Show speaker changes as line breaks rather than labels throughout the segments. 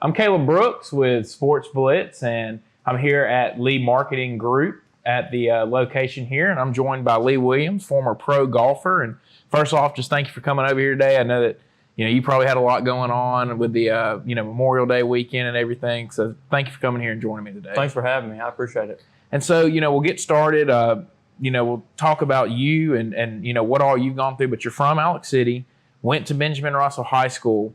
I'm Caleb Brooks with Sports Blitz, and I'm here at Lee Marketing Group at the location here, and I'm joined by Lee Williams, former pro golfer. And first off, just thank you for coming over here today. I know that you probably had a lot going on with the Memorial Day weekend and everything, so thank you for coming here and joining me today.
Thanks for having me. I appreciate it.
And so we'll get started. We'll talk about you and what all you've gone through. But you're from Alex City, went to Benjamin Russell High School,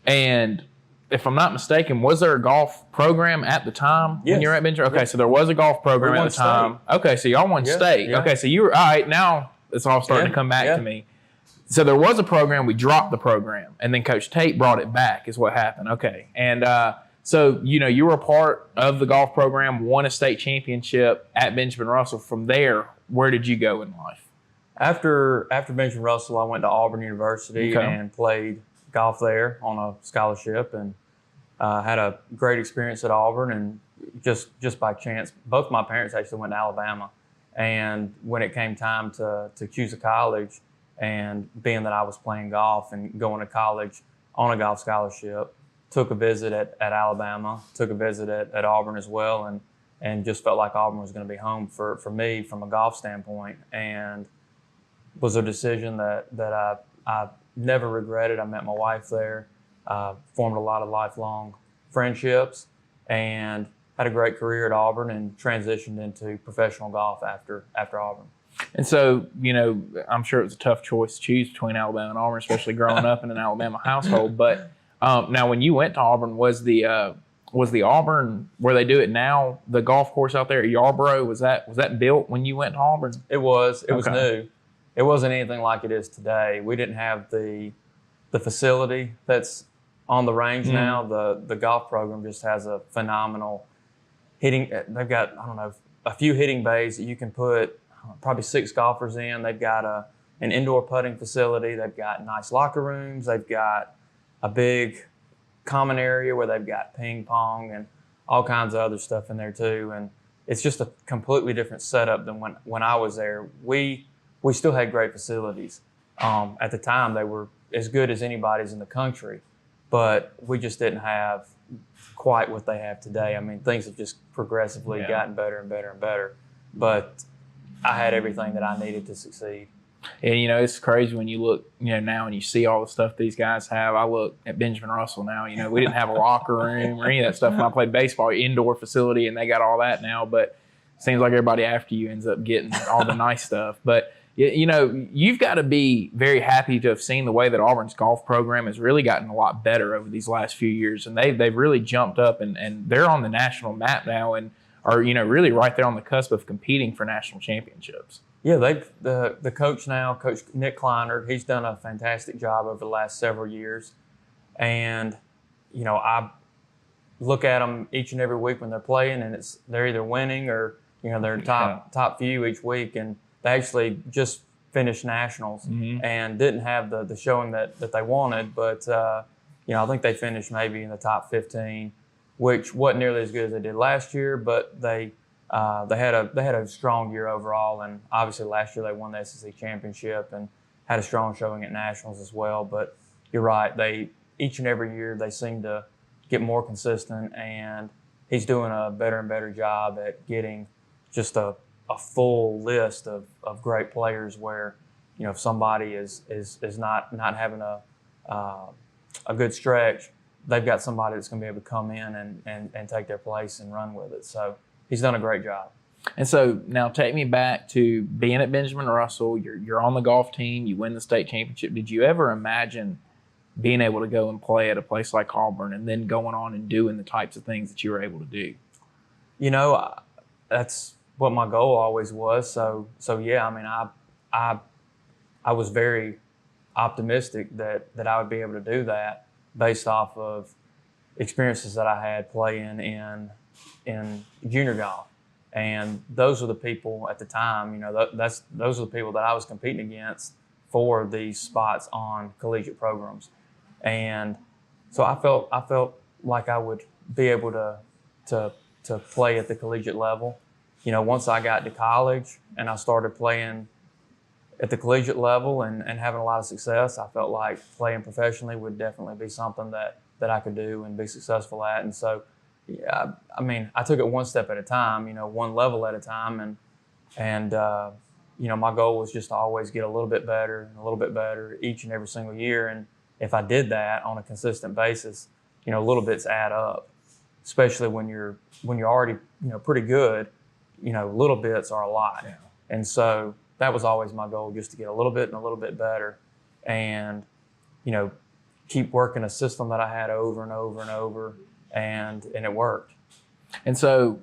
and if I'm not mistaken, was there a golf program at the time when you were at Benjamin? Okay, so there was a golf program at the time. State. Okay, so y'all won state. Yeah. Okay, so you were all right. Now it's all starting to come back to me. So there was a program. We dropped the program, and then Coach Tate brought it back. Is what happened. Okay, and so you were a part of the golf program, won a state championship at Benjamin Russell. From there, where did you go in life?
After Benjamin Russell, I went to Auburn University and played golf there on a scholarship, and had a great experience at Auburn. And just by chance, both my parents actually went to Alabama. And when it came time to choose a college, and being that I was playing golf and going to college on a golf scholarship, took a visit at Alabama, took a visit at Auburn as well, and just felt like Auburn was going to be home for me from a golf standpoint. And was a decision that I never regretted. I met my wife there, formed a lot of lifelong friendships, and had a great career at Auburn, and transitioned into professional golf after Auburn.
And so, I'm sure it was a tough choice to choose between Alabama and Auburn, especially growing up in an Alabama household. But now, when you went to Auburn, was the Auburn where they do it now, the golf course out there at Yarborough, was that built when you went to Auburn?
It was. It was new. It wasn't anything like it is today. We didn't have the facility that's on the range now. The golf program just has a phenomenal hitting. They've got, a few hitting bays that you can put probably 6 golfers in. They've got an indoor putting facility. They've got nice locker rooms. They've got a big common area where they've got ping pong and all kinds of other stuff in there too. And it's just a completely different setup than when I was there. We still had great facilities. At the time, they were as good as anybody's in the country, but we just didn't have quite what they have today. I mean, things have just progressively gotten better and better and better, but I had everything that I needed to succeed.
And, it's crazy when you look, now and you see all the stuff these guys have. I look at Benjamin Russell now, we didn't have a locker room or any of that stuff when I played baseball, indoor facility, and they got all that now. But it seems like everybody after you ends up getting all the nice stuff. But, you've got to be very happy to have seen the way that Auburn's golf program has really gotten a lot better over these last few years. And they've really jumped up, and they're on the national map now and are, really right there on the cusp of competing for national championships.
Yeah, the coach now, Coach Nick Kleinert, he's done a fantastic job over the last several years. And, I look at them each and every week when they're playing, and they're either winning or, they're top few each week. And they actually just finished nationals and didn't have the showing that they wanted. But, I think they finished maybe in the top 15, which wasn't nearly as good as they did last year, but they had a strong year overall. And obviously last year they won the SEC championship and had a strong showing at nationals as well. But you're right, each and every year they seem to get more consistent, and he's doing a better and better job at getting just a full list of great players where, if somebody is not having a good stretch, they've got somebody that's going to be able to come in and take their place and run with it. So he's done a great job.
And so now take me back to being at Benjamin Russell. You're on the golf team. You win the state championship. Did you ever imagine being able to go and play at a place like Auburn and then going on and doing the types of things that you were able to do?
That's what my goal always was. So yeah, I mean, I was very optimistic that I would be able to do that based off of experiences that I had playing in junior golf. And those are the people at the time, those are the people that I was competing against for these spots on collegiate programs. And so I felt like I would be able to play at the collegiate level. Once I got to college and I started playing at the collegiate level and having a lot of success, I felt like playing professionally would definitely be something that that I could do and be successful at. And so, yeah, I mean, I took it one step at a time, one level at a time, and my goal was just to always get a little bit better and a little bit better each and every single year. And if I did that on a consistent basis, little bits add up, especially when you're already pretty good. Little bits are a lot.
Yeah.
And so that was always my goal, just to get a little bit and a little bit better, and keep working a system that I had over and over and over, and it worked.
And so,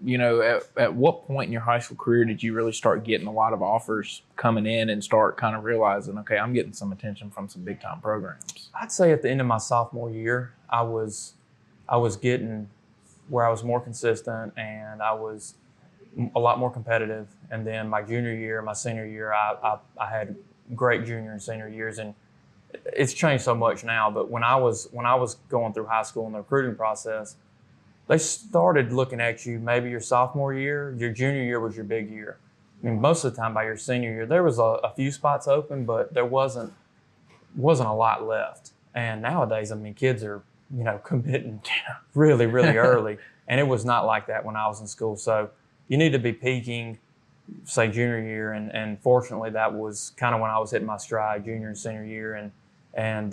at what point in your high school career did you really start getting a lot of offers coming in and start kind of realizing, okay, I'm getting some attention from some big time programs?
I'd say at the end of my sophomore year, I was getting where I was more consistent and I was a lot more competitive. And then my junior year, my senior year, I had great junior and senior years, and it's changed so much now. But when I was going through high school and the recruiting process, they started looking at you maybe your sophomore year. Your junior year was your big year. I mean, most of the time by your senior year, there was a few spots open, but there wasn't a lot left. And nowadays, I mean, kids are, committing really, really early. And it was not like that when I was in school. So you need to be peaking, say, junior year. And fortunately, that was kind of when I was hitting my stride, junior and senior year, and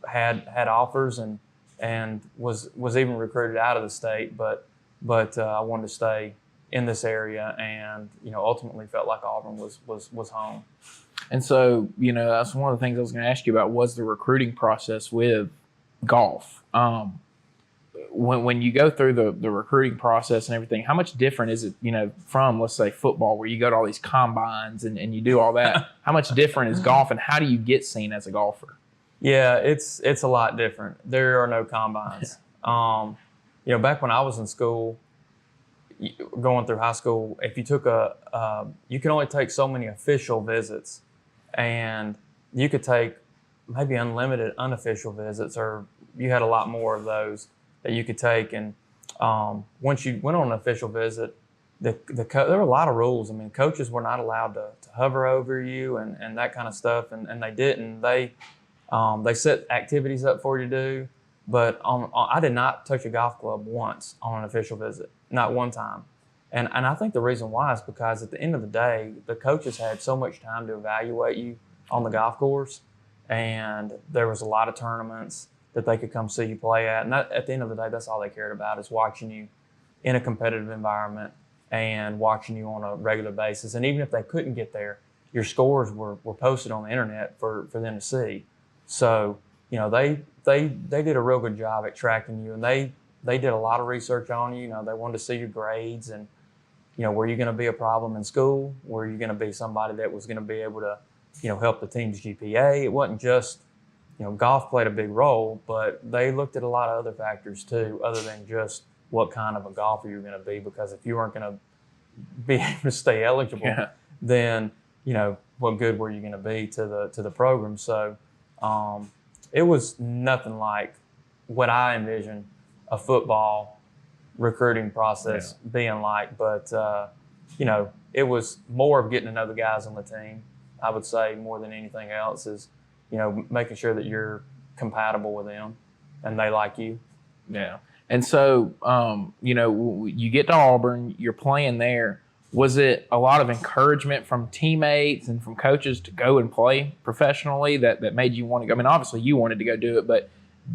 had offers and was even recruited out of the state, but I wanted to stay in this area, and ultimately felt like Auburn was home.
And so, that's one of the things I was going to ask you about, was the recruiting process with golf. When you go through the recruiting process and everything, how much different is it, from, let's say, football, where you go to all these combines and you do all that? How much different is golf, and how do you get seen as a golfer?
Yeah, it's a lot different. There are no combines. Back when I was in school, going through high school, if you took you could only take so many official visits, and you could take maybe unlimited unofficial visits, or you had a lot more of those that you could take. And once you went on an official visit, there were a lot of rules. I mean, coaches were not allowed to hover over you and that kind of stuff, and they didn't. They set activities up for you to do, but I did not touch a golf club once on an official visit, not one time. And I think the reason why is because at the end of the day, the coaches had so much time to evaluate you on the golf course, and there was a lot of tournaments that they could come see you play at. And at the end of the day, that's all they cared about, is watching you in a competitive environment and watching you on a regular basis. And even if they couldn't get there, your scores were posted on the internet for them to see. So, they did a real good job at tracking you, and they did a lot of research on you. They wanted to see your grades, and, were you going to be a problem in school? Were you going to be somebody that was going to be able to, help the team's GPA? It wasn't just, golf played a big role, but they looked at a lot of other factors too, other than just what kind of a golfer you're going to be. Because if you weren't going to be able to stay eligible, then, what good were you going to be to the program? So, it was nothing like what I envisioned a football recruiting process being like, but it was more of getting to know the guys on the team. I would say more than anything else is, making sure that you're compatible with them and they like you.
Yeah. And so, you get to Auburn, you're playing there. Was it a lot of encouragement from teammates and from coaches to go and play professionally that made you want to go? I mean, obviously you wanted to go do it, but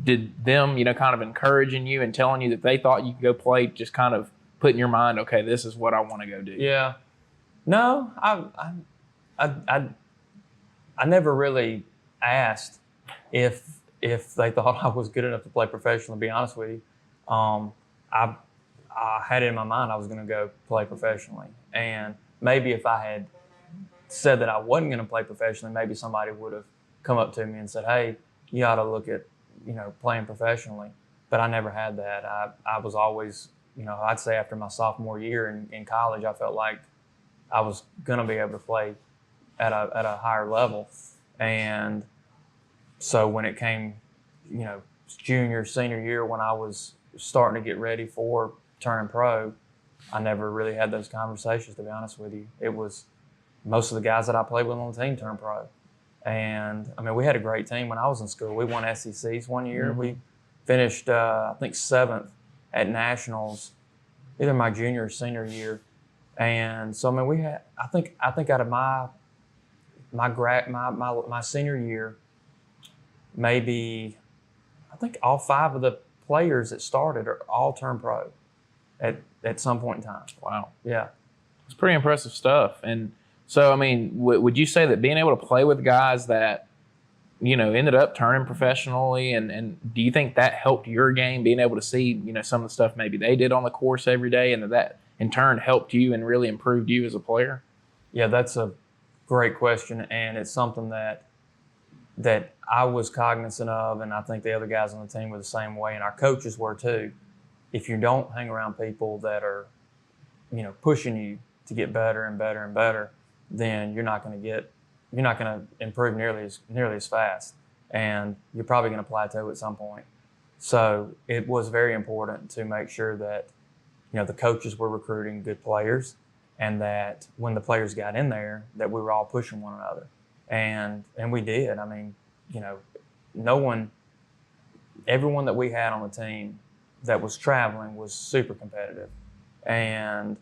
did them, kind of encouraging you and telling you that they thought you could go play, just kind of put in your mind, okay, this is what I want to go do?
Yeah. No, I never really asked if they thought I was good enough to play professionally, to be honest with you. I had it in my mind I was going to go play professionally. And maybe if I had said that I wasn't going to play professionally, maybe somebody would have come up to me and said, hey, you ought to look at, playing professionally. But I never had that. I was always, I'd say after my sophomore year in college, I felt like I was going to be able to play at a higher level. And so when it came, junior, senior year, when I was starting to get ready for turning pro, I never really had those conversations, to be honest with you. It was most of the guys that I played with on the team turned pro. And I mean, we had a great team when I was in school. We won SECs one year.
Mm-hmm.
We finished, I think, 7th at nationals, either my junior or senior year. And so I mean, we had, I think out of my senior year, maybe I think all 5 of the players that started are all turned pro at some point in time.
Wow.
Yeah.
It's pretty impressive stuff. And so, I mean, would you say that being able to play with guys that, ended up turning professionally, and do you think that helped your game, being able to see, some of the stuff maybe they did on the course every day, and that in turn helped you and really improved you as a player?
Yeah, that's a great question, and it's something that I was cognizant of, and I think the other guys on the team were the same way, and our coaches were too. If you don't hang around people that are, pushing you to get better and better and better, then you're not going to improve nearly as fast, and you're probably going to plateau at some point. So it was very important to make sure that, the coaches were recruiting good players, and that when the players got in there, that we were all pushing one another. And we did. I mean, everyone that we had on the team that was traveling was super competitive. And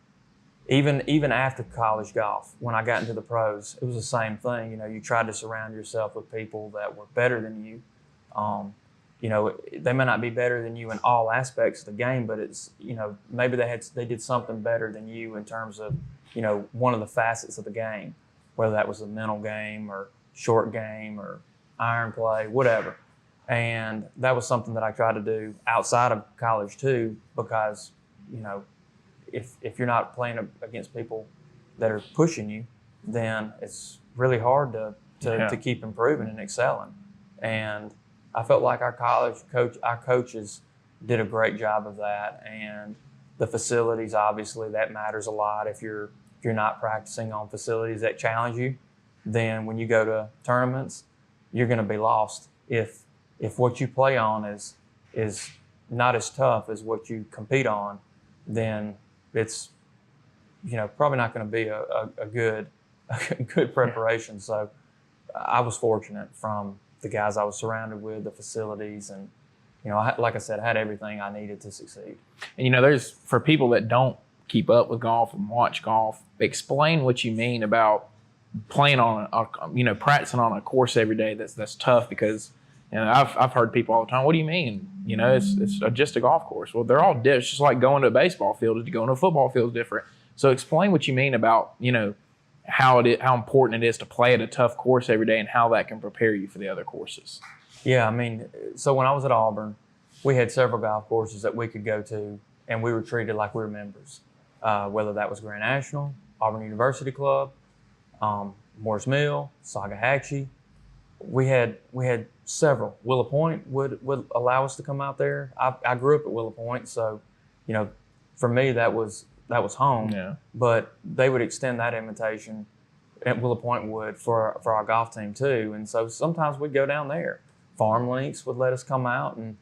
even after college golf, when I got into the pros, it was the same thing. You tried to surround yourself with people that were better than you. They may not be better than you in all aspects of the game, but it's, maybe they did something better than you in terms of, one of the facets of the game, whether that was a mental game or short game or iron play, whatever. And that was something that I tried to do outside of college too, because, if you're not playing against people that are pushing you, then it's really hard to keep improving and excelling. And I felt like our coaches did a great job of that. And the facilities, obviously, that matters a lot. If you're not practicing on facilities that challenge you, then when you go to tournaments, you're going to be lost. If what you play on is not as tough as what you compete on, then it's probably not going to be a good preparation. So I was fortunate from the guys I was surrounded with, the facilities, and like I said, I had everything I needed to succeed.
And there's, for people that don't keep up with golf and watch golf, explain what you mean about playing on practicing on a course every day that's tough, because I've heard people all the time, what do you mean? It's just a golf course. Well, they're all different. It's just like going to a baseball field. Going to a football field is different. So explain what you mean about how important it is to play at a tough course every day, and how that can prepare you for the other courses.
Yeah, I mean, so when I was at Auburn, we had several golf courses that we could go to, and we were treated like we were members, whether that was Grand National, Auburn University Club, Moore's Mill, Sagahatchee. We had several. Willow Point would allow us to come out there. I grew up at Willow Point, so for me that was home.
Yeah.
But they would extend that invitation at Willow Point would for our golf team too, and so sometimes we'd go down there. Farm Links would let us come out, and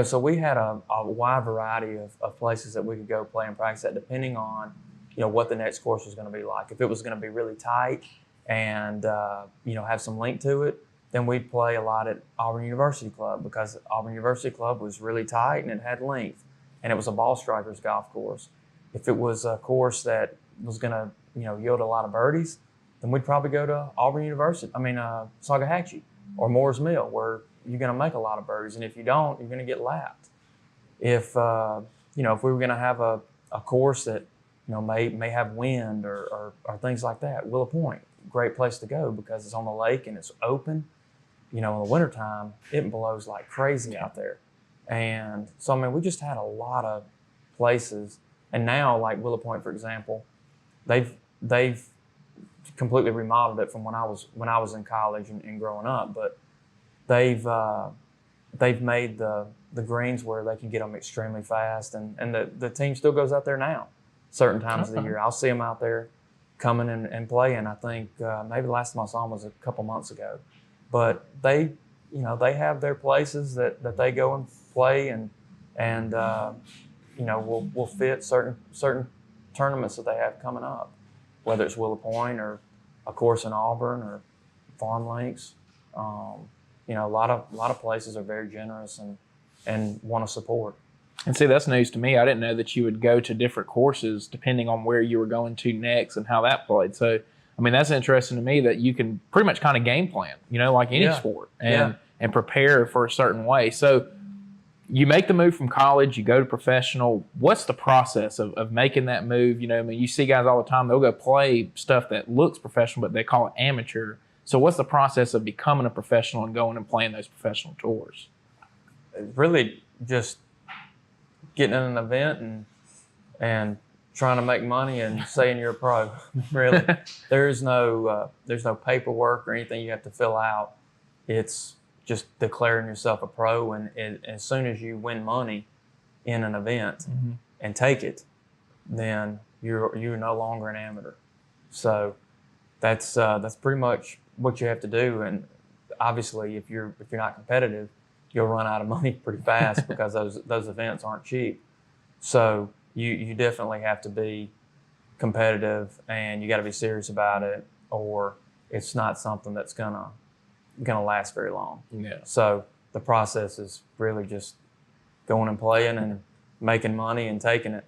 so we had a wide variety of places that we could go play and practice at, depending on what the next course was going to be like. If it was going to be really tight and have some length to it, then we'd play a lot at Auburn University Club, because Auburn University Club was really tight and it had length, and it was a ball striker's golf course. If it was a course that was going to yield a lot of birdies, then we'd probably go to Auburn University. Sagahatchee or Moore's Mill, where you're going to make a lot of birdies, and if you don't, you're going to get lapped. If we were going to have a course that may have wind or things like that, Willow Point, great place to go because it's on the lake and it's open. In the wintertime, it blows like crazy out there. And so, we just had a lot of places. And now, like Willow Point, for example, they've completely remodeled it from when I was in college and growing up. But they've made the greens where they can get them extremely fast. And the team still goes out there now, certain times of the year. I'll see them out there coming and playing. I think maybe the last time I saw them was a couple months ago. But they have their places that they go and play, and will fit certain tournaments that they have coming up, whether it's Willow Point or a course in Auburn or farm links. You know, a lot of places are very generous and want to support.
And see, that's news to me. I didn't know that you would go to different courses depending on where you were going to next and how that played. So, I mean, that's interesting to me that you can pretty much kind of game plan, you know, like any sport, and prepare for a certain way. So you make the move from college, you go to professional. What's the process of making that move? You know, I mean, you see guys all the time, they'll go play stuff that looks professional, but they call it amateur. So what's the process of becoming a professional and going and playing those professional tours?
It's really just getting in an event and trying to make money and saying you're a pro. Really, there's no paperwork or anything you have to fill out. It's just declaring yourself a pro, and as soon as you win money in an event and take it, then you're no longer an amateur. So that's pretty much what you have to do. And obviously, if you're not competitive, you'll run out of money pretty fast because those events aren't cheap. So you definitely have to be competitive, and you got to be serious about it, or it's not something that's gonna last very long.
Yeah.
So the process is really just going and playing and making money and taking it.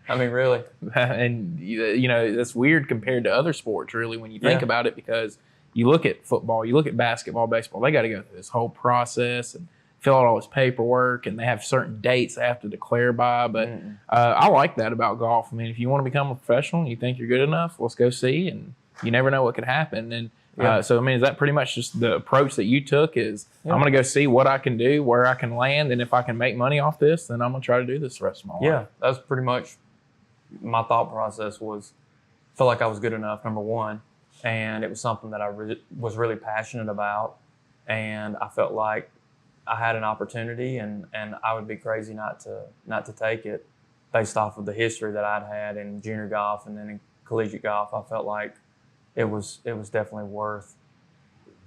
I mean, really.
And you know, that's weird compared to other sports, really, when you think about it, because you look at football, you look at basketball, baseball, they got to go through this whole process and fill out all this paperwork, and they have certain dates they have to declare by. But I like that about golf. I mean, if you want to become a professional and you think you're good enough, let's go see, and you never know what could happen. And so, I mean, is that pretty much just the approach that you took is I'm going to go see what I can do, where I can land, and if I can make money off this, then I'm going to try to do this the rest of my life?
Yeah, that's pretty much my thought process was felt like I was good enough, number one, and it was something that I was really passionate about, and I felt like I had an opportunity, and I would be crazy not to take it based off of the history that I'd had in junior golf and then in collegiate golf. I felt like it was definitely worth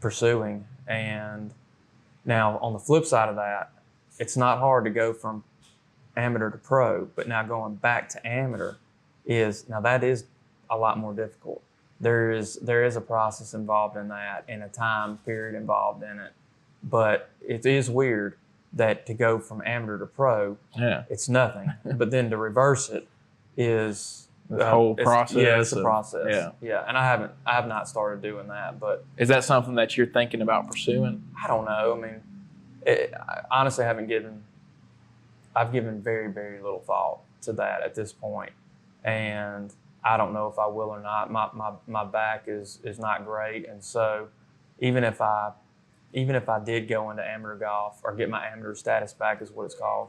pursuing. And now on the flip side of that, it's not hard to go from amateur to pro, but now going back to amateur that is a lot more difficult. There is a process involved in that and a time period involved in it. But it is weird that to go from amateur to pro, it's nothing. But then to reverse it is
the whole process.
Yeah, it's a process. Yeah, and I have not started doing that. But
is that something that you're thinking about pursuing?
I don't know. I mean, I honestly I've given very, very little thought to that at this point, and I don't know if I will or not. My back is not great, and so even if I did go into amateur golf or get my amateur status back, is what it's called,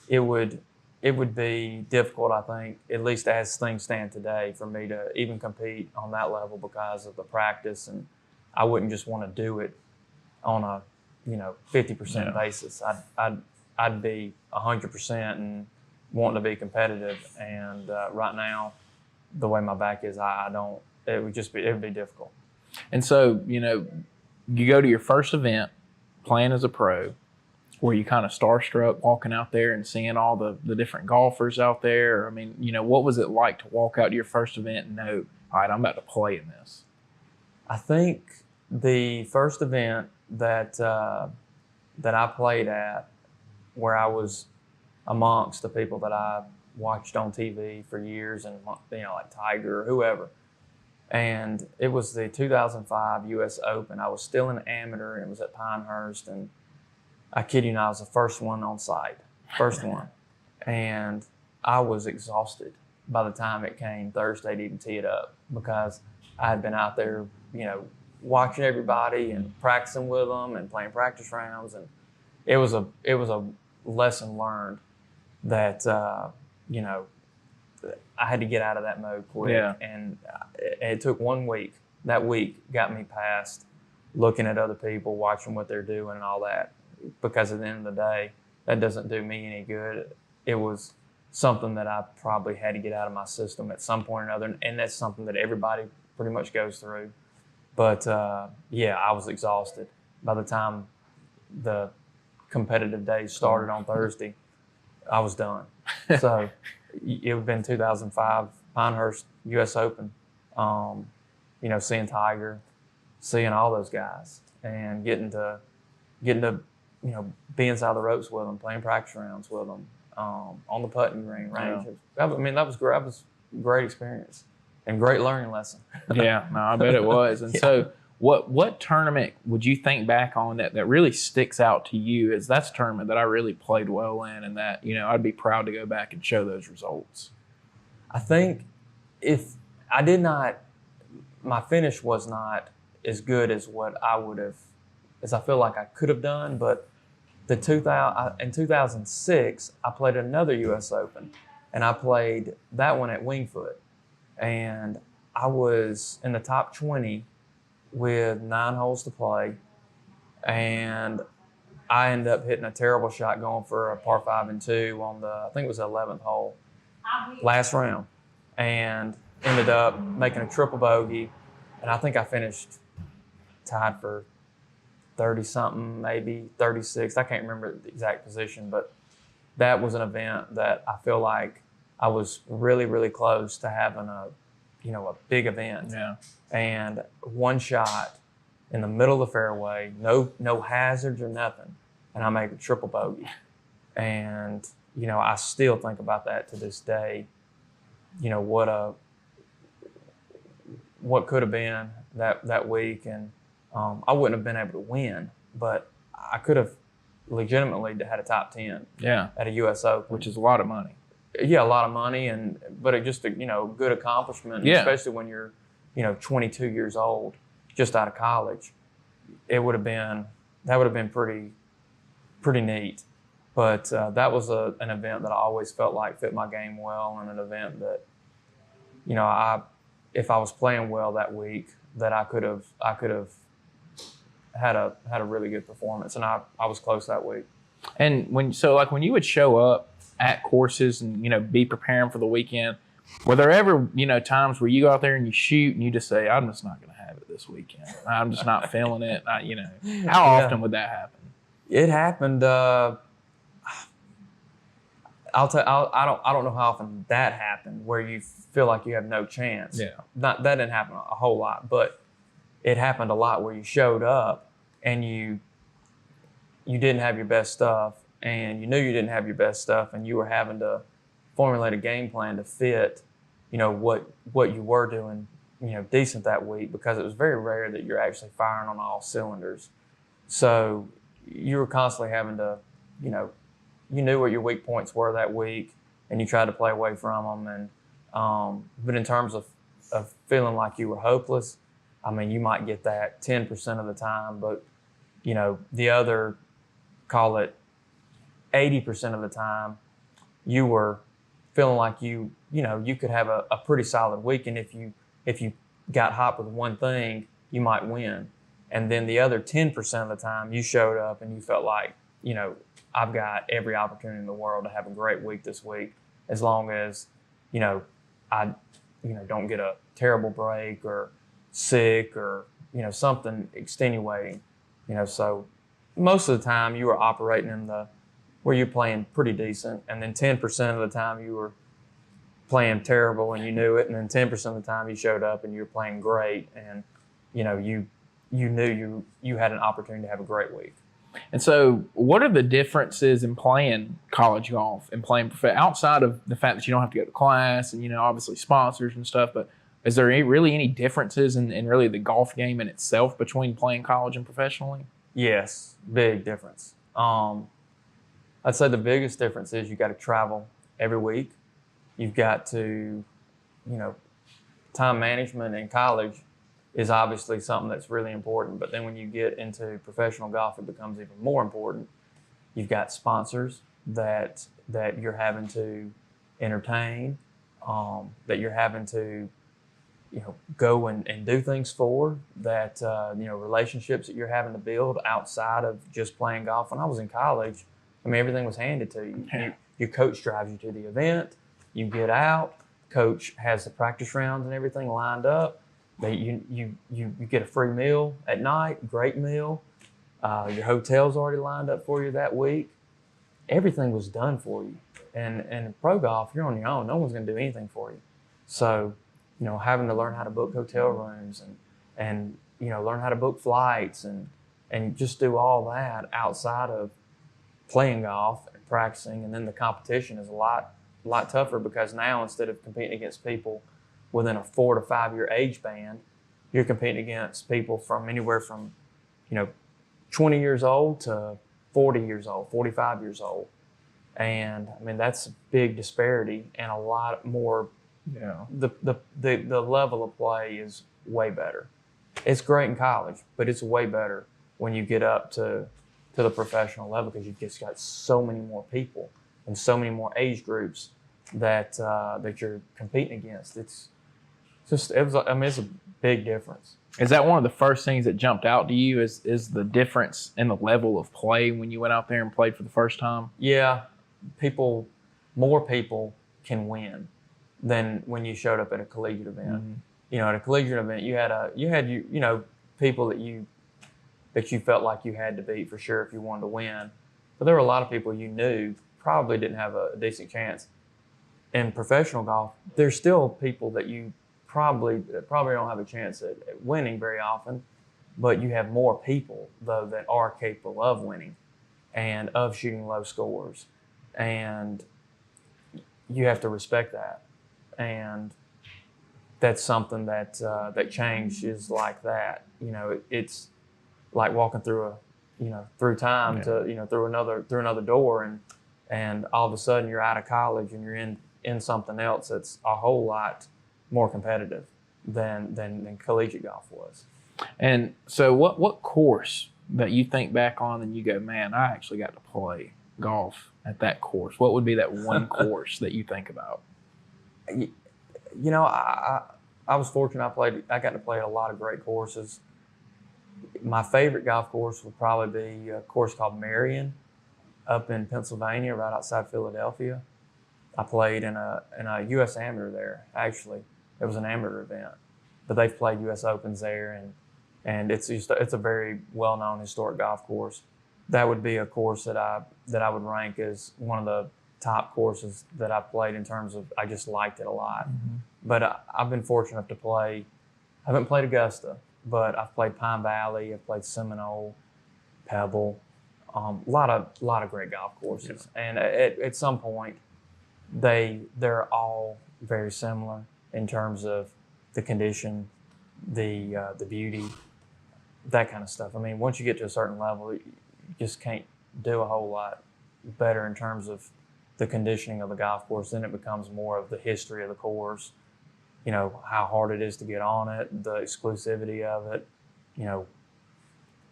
it would be difficult, I think, at least as things stand today, for me to even compete on that level because of the practice, and I wouldn't just want to do it on a 50% basis. I'd be 100% and wanting to be competitive, and right now, the way my back is, I don't. It would be difficult.
And so, you go to your first event playing as a pro, were you kind of starstruck walking out there and seeing all the different golfers out there? I mean, what was it like to walk out to your first event and know, all right, I'm about to play in this?
I think the first event that I played at, where I was amongst the people that I watched on TV for years, and like Tiger or whoever, and it was the 2005 U.S. Open. I was still an amateur, and it was at Pinehurst, and I kid you not, I was the first one on site, first one, and I was exhausted by the time it came Thursday to even tee it up, because I had been out there, watching everybody and practicing with them and playing practice rounds, and it was a lesson learned that I had to get out of that mode quick. And it took 1 week. That week got me past looking at other people, watching what they're doing and all that, because at the end of the day, that doesn't do me any good. It was something that I probably had to get out of my system at some point or another, and that's something that everybody pretty much goes through. But I was exhausted by the time the competitive days started on Thursday. I was done. So it would have been 2005 Pinehurst U.S. Open. Seeing Tiger, seeing all those guys and getting to be inside the ropes with them, playing practice rounds with them, on the putting green range.
Yeah.
That was great. That was a great experience and great learning lesson.
Yeah, no, I bet it was. And so what tournament would you think back on that really sticks out to you as that's a tournament that I really played well in, and that, I'd be proud to go back and show those results?
I think if I did not, my finish was not as good as what I would have, as I feel like I could have done. But in 2006, I played another U.S. Open, and I played that one at Wingfoot, and I was in the top 20 with 9 holes to play, and I ended up hitting a terrible shot going for a par 5 and 2 on I think it was the 11th hole, last round, and ended up making a triple bogey, and I think I finished tied for 30-something, maybe 36. I can't remember the exact position, but that was an event that I feel like I was really, really close to having a big event.
Yeah.
And one shot in the middle of the fairway, no hazards or nothing, and I make a triple bogey. And I still think about that to this day. What could have been that week, and I wouldn't have been able to win, but I could have legitimately had a top 10 at a U.S. Open,
Which is a lot of money.
Yeah, a lot of money, but it just a good accomplishment, especially when you're 22 years old, just out of college. That would have been pretty neat. But that was an event that I always felt like fit my game well, and an event that if I was playing well that week, that I could have had a really good performance, and I was close that week.
And when you would show up at courses and be preparing for the weekend, were there ever times where you go out there and you shoot and you just say, I'm just not going to have it this weekend, I'm just not feeling it? How often would that happen?
It happened. I don't know how often that happened where you feel like you have no chance.
Yeah.
That didn't happen a whole lot, but it happened a lot where you showed up and you didn't have your best stuff, and you knew you didn't have your best stuff, and you were having to formulate a game plan to fit, what you were doing, decent that week, because it was very rare that you're actually firing on all cylinders. So you were constantly having to, you knew what your weak points were that week, and you tried to play away from them. And but in terms of feeling like you were hopeless, I mean, you might get that 10% of the time, but the other, call it 80% of the time, you were feeling like you could have a pretty solid week, and if you got hot with one thing, you might win. And then the other 10% of the time, you showed up and you felt like, I've got every opportunity in the world to have a great week this week, as long as I don't get a terrible break or sick or something extenuating. So most of the time you were operating in where you're playing pretty decent, and then 10% of the time you were playing terrible and you knew it, and then 10% of the time you showed up and you were playing great, and you knew you had an opportunity to have a great week.
And so what are the differences in playing college golf and playing outside of the fact that you don't have to go to class and obviously sponsors and stuff, but is there really any differences in really the golf game in itself between playing college and professionally?
Yes, big difference. I'd say the biggest difference is you got to travel every week. You've got to, time management in college is obviously something that's really important. But then when you get into professional golf, it becomes even more important. You've got sponsors that you're having to entertain, that you're having to, go and do things for, that, relationships that you're having to build outside of just playing golf. When I was in college, everything was handed to you. Your coach drives you to the event, you get out, coach has the practice rounds and everything lined up. You get a free meal at night, great meal. Your hotel's already lined up for you that week. Everything was done for you. And in pro golf, you're on your own. No one's going to do anything for you. So, having to learn how to book hotel rooms and learn how to book flights and just do all that outside of playing golf and practicing. And then the competition is a lot tougher, because now instead of competing against people within a 4 to 5 year age band, you're competing against people from anywhere from 20 years old to 40 years old, 45 years old. And I mean, that's a big disparity, and a lot more.
Yeah.
The level of play is way better. It's great in college, but it's way better when you get up to the professional level, because you've just got so many more people and so many more age groups that you're competing against. It's a big difference.
Is that one of the first things that jumped out to you? Is the difference in the level of play when you went out there and played for the first time?
Yeah, more people can win than when you showed up at a collegiate event.
Mm-hmm.
At a collegiate event, you had people that you felt like you had to beat for sure if you wanted to win. But there were a lot of people you knew probably didn't have a decent chance. In professional golf, there's still people that you probably don't have a chance at winning very often, but you have more people though that are capable of winning and of shooting low scores, and you have to respect that. And that's something that change is like that. It's like walking through through time to through another door, and all of a sudden you're out of college and you're in something else that's a whole lot more competitive than collegiate golf was.
And so what course that you think back on and you go, man, I actually got to play golf at that course? What would be that one course that you think about?
I was fortunate. I got to play a lot of great courses. My favorite golf course would probably be a course called Marion up in Pennsylvania, right outside Philadelphia. I played in a U.S. Amateur there, actually. It was an amateur event, but they've played U.S. Opens there, and it's a very well-known historic golf course. That would be a course that I would rank as one of the top courses that I've played in terms of I just liked it a lot. Mm-hmm. But I've been fortunate enough to play. I haven't played Augusta, but I've played Pine Valley. I've played Seminole, Pebble, a lot of great golf courses. Yeah. And at some point, they're all very similar in terms of the condition, the beauty, that kind of stuff. I mean, once you get to a certain level, you just can't do a whole lot better in terms of the conditioning of the golf course. Then it becomes more of the history of the course, how hard it is to get on it, the exclusivity of it,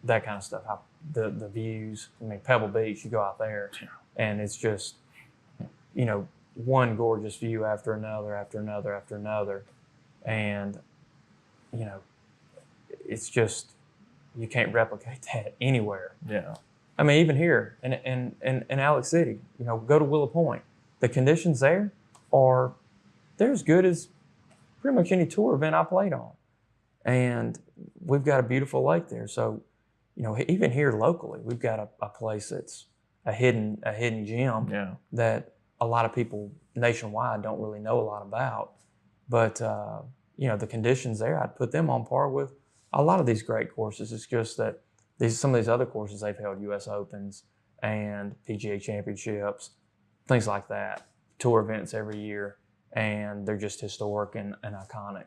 that kind of stuff. How the views. I mean, Pebble Beach, you go out there, and it's just, one gorgeous view after another, after another, after another, and it's just, you can't replicate that anywhere.
Yeah.
I mean, even here in Alex City, go to Willow Point. The conditions there they're as good as pretty much any tour event I played on. And we've got a beautiful lake there. So, even here locally, we've got a place that's a hidden gem that a lot of people nationwide don't really know a lot about. But, the conditions there, I'd put them on par with a lot of these great courses. It's just that some of these other courses, they've held U.S. Opens and PGA Championships, things like that, tour events every year, and they're just historic and iconic.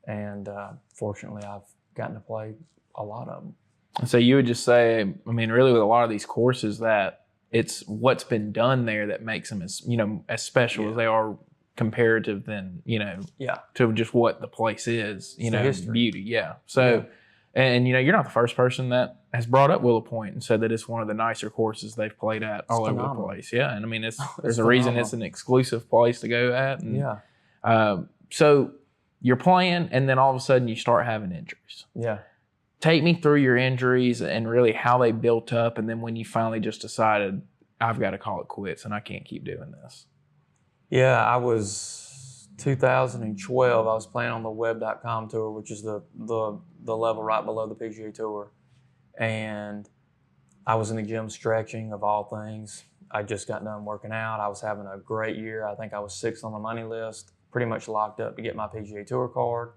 And fortunately, I've gotten to play a lot of them.
So you would just say, I mean, really with a lot of these courses, that it's what's been done there that makes them as special as they are comparative than, to just what the place is, beauty. Yeah. So, and you're not the first person that has brought up Willow Point and said that it's one of the nicer courses they've played at all over the place. Yeah. And I mean, there's a reason it's an exclusive place to go at. And, so you're playing, and then all of a sudden you start having injuries.
Yeah.
Take me through your injuries and really how they built up, and then when you finally just decided, I've got to call it quits and I can't keep doing this.
Yeah, I was 2012. I was playing on the web.com tour, which is the level right below the PGA Tour. And I was in the gym stretching, of all things. I just got done working out. I was having a great year. I think I was 6th on the money list, pretty much locked up to get my PGA Tour card.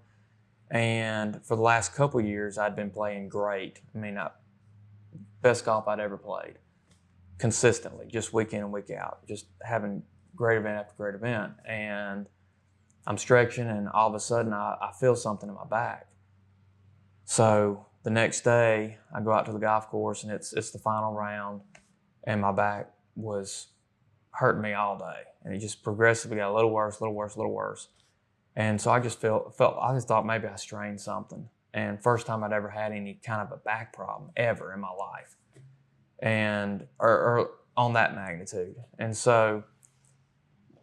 And for the last couple of years, I'd been playing great. I mean, best golf I'd ever played, consistently, just week in and week out, just having great event after great event. And I'm stretching, and all of a sudden, I feel something in my back. So the next day, I go out to the golf course, and it's the final round, and my back was hurting me all day, and it just progressively got a little worse, a little worse, a little worse. And so I just I just thought maybe I strained something. And first time I'd ever had any kind of a back problem ever in my life, and or on that magnitude. And so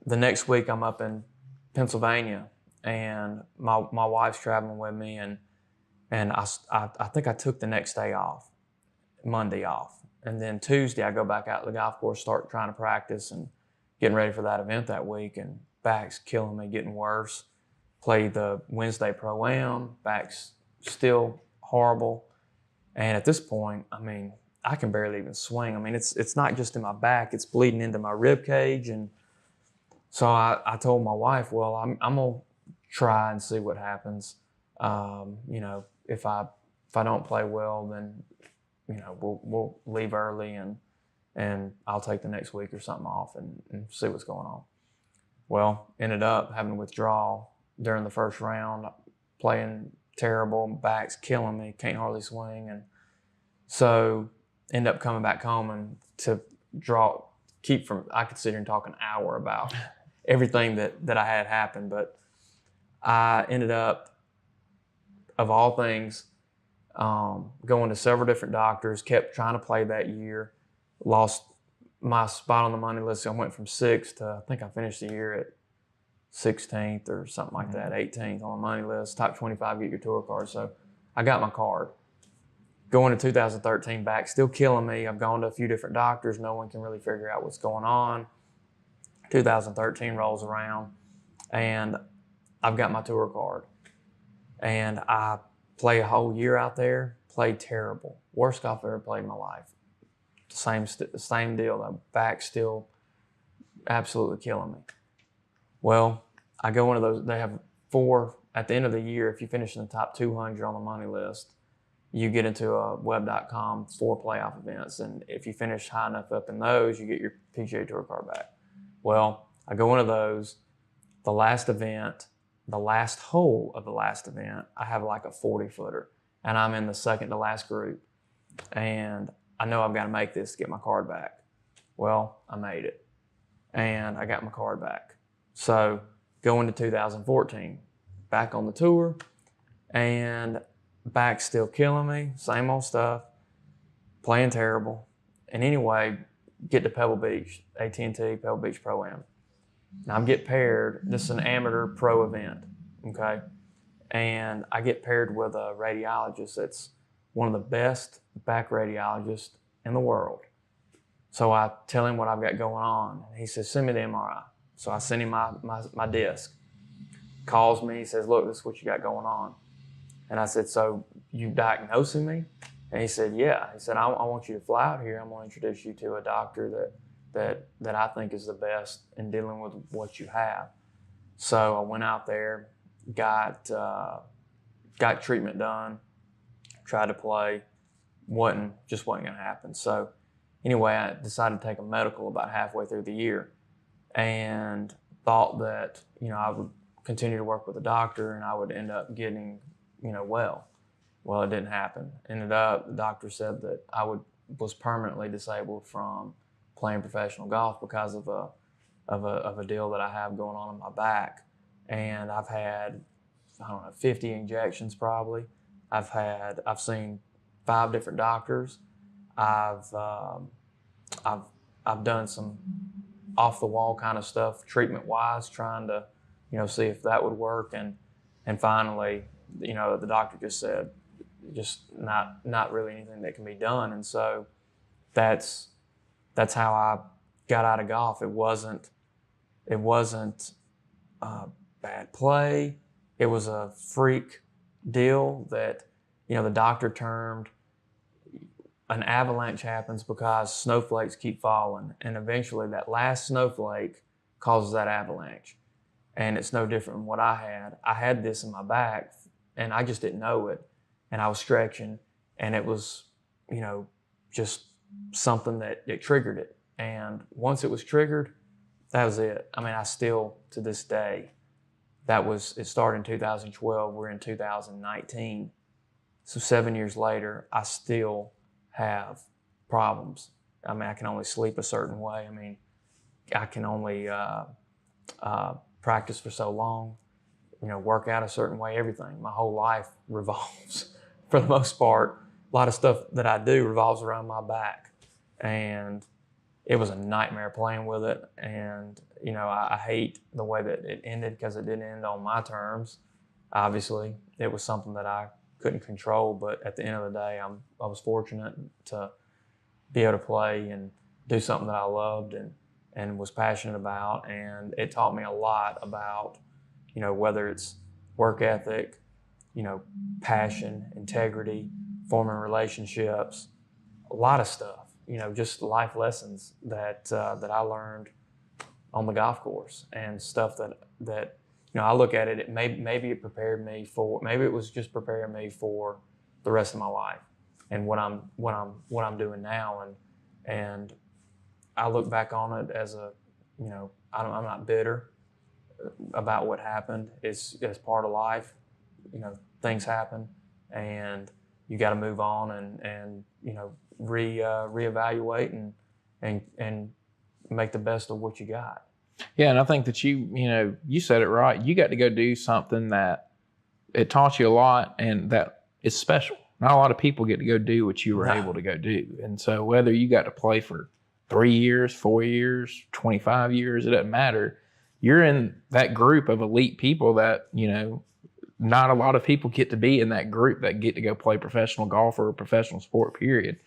the next week I'm up in Pennsylvania, and my wife's traveling with me, and I think I took the next day off, Monday off. And then Tuesday, I go back out to the golf course, start trying to practice and getting ready for that event that week. And back's killing me, getting worse. Played the Wednesday Pro-Am, back's still horrible. And at this point, I mean, I can barely even swing. I mean, it's not just in my back, it's bleeding into my rib cage. And so I told my wife, well, I'm going to try and see what happens. You know, if I don't play well, then you know, we'll leave early, and I'll take the next week or something off and see what's going on. Well, ended up having withdrawal during the first round, playing terrible, back's killing me, can't hardly swing. And so end up coming back home and I could sit here and talk an hour about everything that I had happened, but I ended up, of all things, going to several different doctors, kept trying to play that year, lost my spot on the money list. So I went from 6th to, I think I finished the year at 16th or something like that, 18th on the money list, top 25, get your tour card. So I got my card. Going to 2013 back, still killing me. I've gone to a few different doctors. No one can really figure out what's going on. 2013 rolls around, and I've got my tour card. And I play a whole year out there, played terrible. Worst golf I've ever played in my life. Same deal. The back's still absolutely killing me. Well, I go into those. They have 4 at the end of the year. If you finish in the top 200 on the money list, you get into a web.com 4 playoff events. And if you finish high enough up in those, you get your PGA Tour card back. Well, I go into those. The last event, the last hole of the last event, I have like a 40-footer, and I'm in the second to last group. And I know I've got to make this to get my card back. Well, I made it, and I got my card back. So going to 2014, back on the tour, and back's still killing me, same old stuff, playing terrible. And anyway, get to Pebble Beach, AT&T Pebble Beach Pro-Am. Now I'm get paired, this is an amateur pro event, okay? And I get paired with a radiologist that's one of the best back radiologists in the world. So I tell him what I've got going on. He says, send me the MRI. So I send him my disc. Calls me, he says, look, this is what you got going on. And I said, so you diagnosing me? And he said, yeah. He said, I want you to fly out here. I'm going to introduce you to a doctor that I think is the best in dealing with what you have. So I went out there, got treatment done, tried to play, just wasn't going to happen. So anyway, I decided to take a medical about halfway through the year, and thought that, I would continue to work with a doctor and I would end up getting, well. Well, it didn't happen. Ended up, the doctor said that I was permanently disabled from playing professional golf because of a deal that I have going on in my back. And I've had, 50 injections probably. I've seen 5 different doctors. I've done some off the wall kind of stuff treatment wise, trying to, see if that would work. And finally, the doctor just said, just not really anything that can be done. And so that's how I got out of golf. It wasn't bad play. It was a freak deal that, the doctor termed an avalanche happens because snowflakes keep falling. And eventually that last snowflake causes that avalanche. And it's no different than what I had. I had this in my back and I just didn't know it. And I was stretching, and it was, just something that triggered it. And once it was triggered, that was it. I mean, I still, to this day, it started in 2012, we're in 2019. So 7 years later, I still have problems. I mean, I can only sleep a certain way. I mean, I can only practice for so long, work out a certain way, everything. My whole life revolves, for the most part, a lot of stuff that I do revolves around my back. And it was a nightmare playing with it. And, I hate the way that it ended because it didn't end on my terms. Obviously, it was something that I couldn't control, but at the end of the day, I was fortunate to be able to play and do something that I loved and was passionate about. And it taught me a lot about, whether it's work ethic, passion, integrity, forming relationships, a lot of stuff, just life lessons that I learned on the golf course, and stuff that I look at it, maybe it prepared me for, maybe it was just preparing me for the rest of my life and what I'm doing now. And I look back on it as I'm not bitter about what happened. It's part of life. Things happen, and you got to move on and reevaluate and make the best of what you got.
Yeah, and I think that you said it right. You got to go do something that it taught you a lot and that is special. Not a lot of people get to go do what you were able to go do. And so whether you got to play for 3 years, 4 years, 25 years, it doesn't matter. You're in that group of elite people that, not a lot of people get to be in that group that get to go play professional golf or a professional sport, period.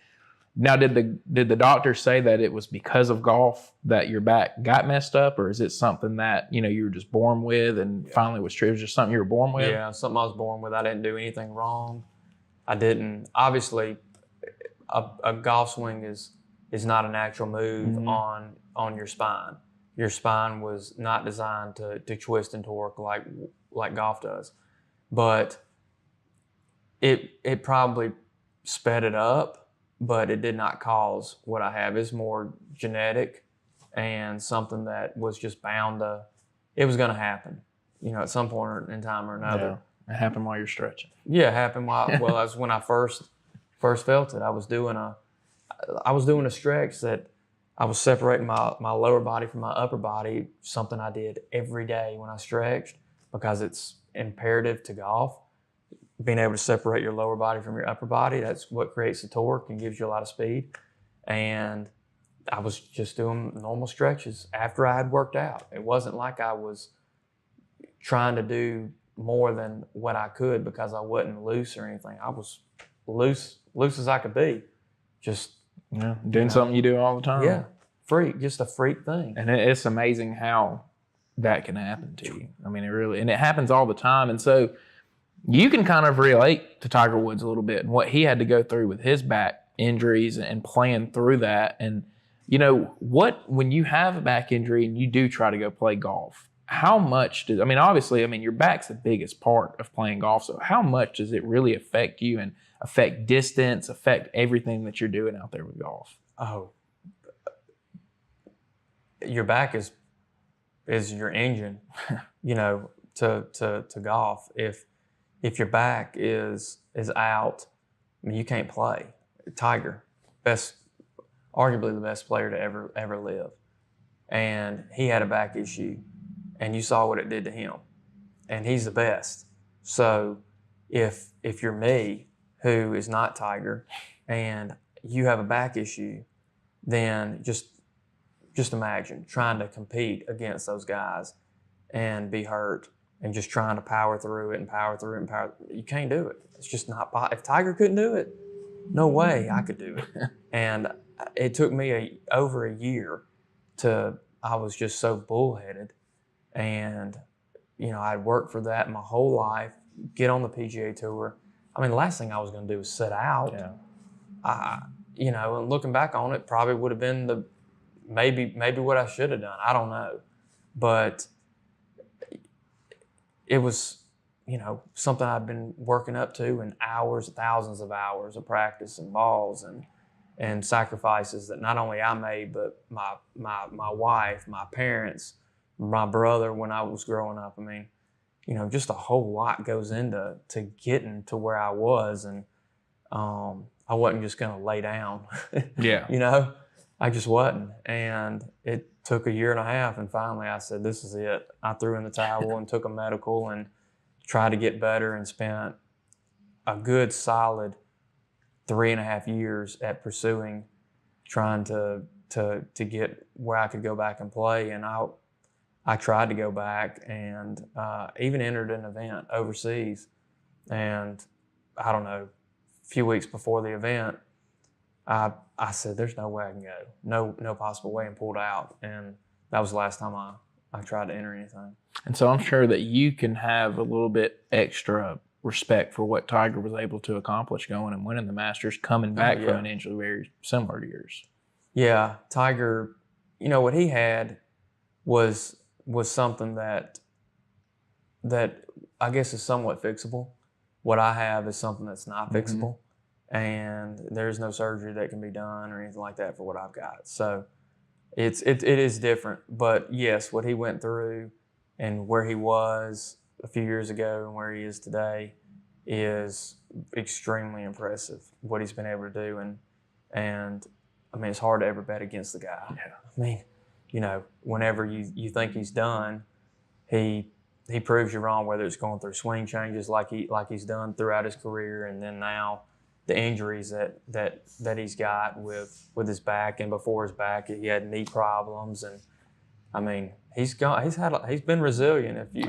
Now, did the doctor say that it was because of golf that your back got messed up, or is it something that you were just born with and finally was true? It was just something you were born with?
Yeah, something I was born with. I didn't do anything wrong. I didn't. Obviously, a golf swing is not a natural move on your spine. Your spine was not designed to twist and torque like golf does, but it probably sped it up. But it did not cause what I have. It's more genetic and something that was just bound to, it was going to happen, at some point in time or another.
Yeah, it happened while you're stretching.
Yeah, it happened that's when I first felt it. I was doing a stretch that I was separating my lower body from my upper body, something I did every day when I stretched because it's imperative to golf. Being able to separate your lower body from your upper body, that's what creates the torque and gives you a lot of speed. And I was just doing normal stretches after I had worked out. It wasn't like I was trying to do more than what I could because I wasn't loose or anything. I was loose as I could be. Just
doing something you do all the time.
Yeah, just a freak thing.
And it's amazing how that can happen to you. I mean, and it happens all the time. And so you can kind of relate to Tiger Woods a little bit and what he had to go through with his back injuries and playing through that. And, when you have a back injury and you do try to go play golf, how much obviously, your back's the biggest part of playing golf. So how much does it really affect you and affect distance, affect everything that you're doing out there with golf?
Oh, your back is your engine, to golf. If your back is out, you can't play. Tiger, arguably the best player to ever live, and he had a back issue, and you saw what it did to him, and he's the best. So if you're me, who is not Tiger, and you have a back issue, then just imagine trying to compete against those guys and be hurt. And just trying to power through it. You can't do it. It's just not possible. If Tiger couldn't do it, no way I could do it. And it took me over a year I was just so bullheaded. And, I'd worked for that my whole life, get on the PGA Tour. The last thing I was going to do was sit out.
Yeah.
And looking back on it, probably would have been maybe what I should have done. I don't know. But it was something I've been working up to in hours, thousands of hours of practice and balls and sacrifices that not only I made, but my wife, my parents, my brother when I was growing up. I mean, just a whole lot goes into getting to where I was, and I wasn't just going to lay down.
Yeah.
I just wasn't. And it took a year and a half, and finally I said, this is it. I threw in the towel and took a medical and tried to get better, and spent a good solid 3.5 years at pursuing, trying to get where I could go back and play. And I tried to go back, and even entered an event overseas. And I don't know, a few weeks before the event, I said, there's no way I can go. No possible way, and pulled out. And that was the last time I tried to enter anything.
And so I'm sure that you can have a little bit extra respect for what Tiger was able to accomplish going and winning the Masters, coming back from an injury very similar to yours.
Yeah, Tiger, what he had was something that I guess is somewhat fixable. What I have is something that's not fixable, and there's no surgery that can be done or anything like that for what I've got. So it is different. But yes, what he went through and where he was a few years ago and where he is today is extremely impressive, what he's been able to do. And I mean, it's hard to ever bet against the guy.
Yeah.
I mean, whenever you think he's done, he proves you wrong, whether it's going through swing changes like he's done throughout his career, and then now the injuries that he's got with his back, and before his back he had knee problems. And I mean, he's been resilient. If you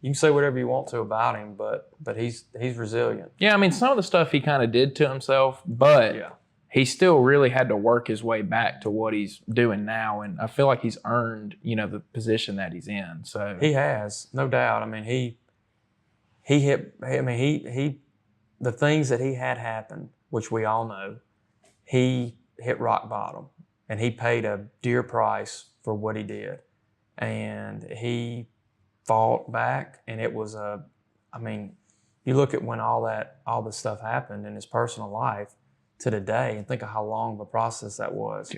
can say whatever you want to about him, but he's resilient.
Yeah, I mean, some of the stuff he kind of did to himself, but he still really had to work his way back to what he's doing now, and I feel like he's earned, the position that he's in. So
he has, no doubt. I mean, he the things that he had happen, which we all know, he hit rock bottom, and he paid a dear price for what he did, and he fought back, and it was you look at when all this stuff happened in his personal life to today, and think of how long of a process that was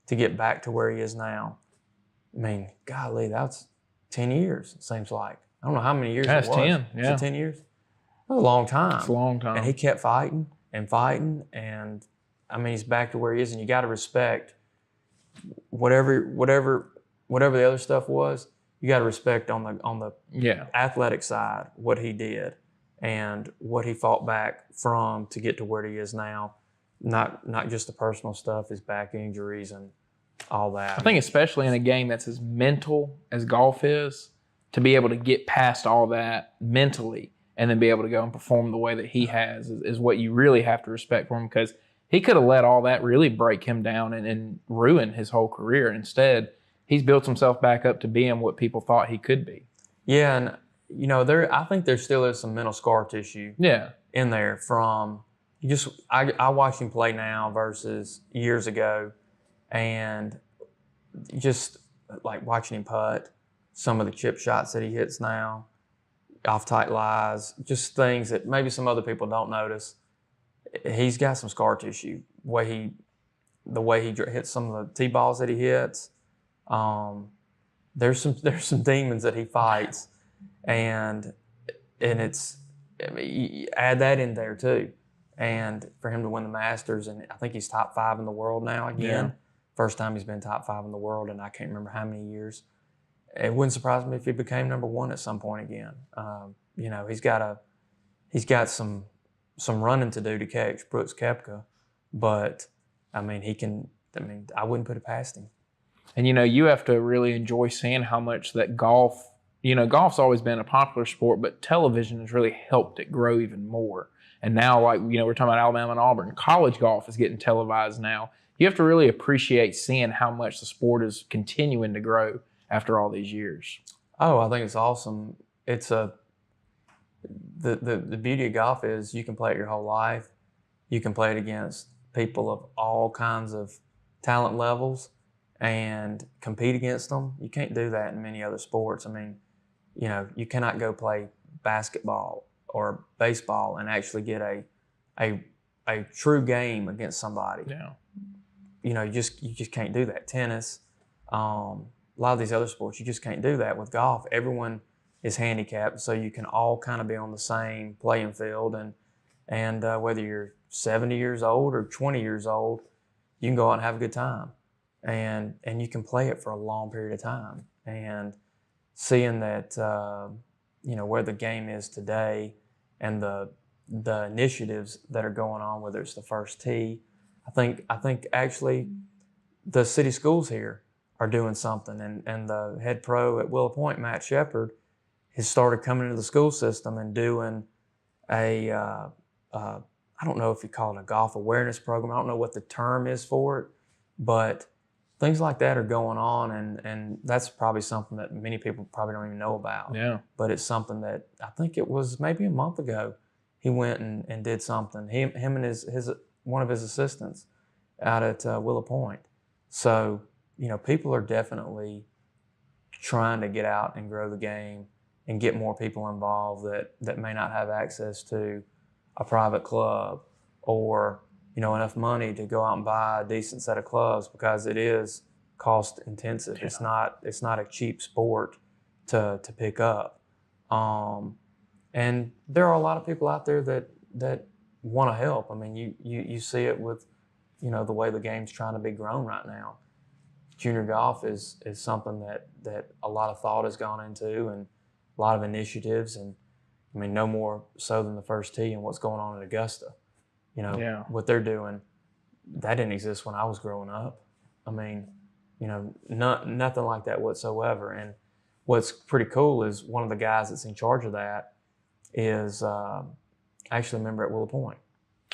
to get back to where he is now. I mean, golly, that's 10 years, it seems like. I don't know how many years it was.
10, yeah.
Is it 10 years? That was a long time.
It's a long time.
And he kept fighting and fighting, and I mean, he's back to where he is, and you got to respect whatever the other stuff was. You got to respect on the athletic side what he did and what he fought back from to get to where he is now. Not just the personal stuff, his back injuries and all that.
I think especially in a game that's as mental as golf is, to be able to get past all that mentally and then be able to go and perform the way that he has is what you really have to respect for him, because he could have let all that really break him down and ruin his whole career. And instead, he's built himself back up to being what people thought he could be.
Yeah, and I think there still is some mental scar tissue in there from I watch him play now versus years ago, and just like watching him putt, some of the chip shots that he hits now, off tight lies, just things that maybe some other people don't notice. He's got some scar tissue. The way he hits some of the tee balls that he hits. There's some demons that he fights, and it's, I mean, you add that in there too. And for him to win the Masters, and I think he's top 5 in the world now again.
Yeah.
First time he's been top 5 in the world, and I can't remember how many years. It wouldn't surprise me if he became number 1 at some point again. He's got some running to do to catch Brooks Koepka, but I mean, I wouldn't put it past him.
And you have to really enjoy seeing how much that golf's always been a popular sport, but television has really helped it grow even more. And now, we're talking about Alabama and Auburn. College golf is getting televised now. You have to really appreciate seeing how much the sport is continuing to grow after all these years.
Oh, I think it's awesome. It's the beauty of golf is you can play it your whole life. You can play it against people of all kinds of talent levels and compete against them. You can't do that in many other sports. I mean, you cannot go play basketball or baseball and actually get a true game against somebody.
Yeah.
You know, you just can't do that. Tennis, a lot of these other sports, you just can't do that. With golf, everyone is handicapped, so you can all kind of be on the same playing field, and whether you're 70 years old or 20 years old, you can go out and have a good time, and you can play it for a long period of time. And seeing that, you know, where the game is today, and the initiatives that are going on, whether it's the first tee, I think actually the city schools here are doing something, and the head pro at Willow Point, Matt Shepard, has started coming into the school system and doing a I don't know if you call it a golf awareness program. I don't know what the term is for it, but things like that are going on, and that's probably something that many people probably don't even know about.
Yeah.
But it's something that I think it was maybe a month ago he went and did something. Him and his one of his assistants out at Willow Point. So, you know, people are definitely trying to get out and grow the game and get more people involved that may not have access to a private club or, you know, enough money to go out and buy a decent set of clubs, because it is cost intensive.
Yeah.
It's not a cheap sport to pick up. And there are a lot of people out there that want to help. I mean, you see it with, you know, the way the game's trying to be grown right now. Junior golf is something that a lot of thought has gone into, and a lot of initiatives, and I mean, no more so than the first tee and what's going on in Augusta. You know,
Yeah.
what they're doing, that didn't exist when I was growing up. I mean, you know, nothing like that whatsoever. And what's pretty cool is one of the guys that's in charge of that is actually a member at Willow Point.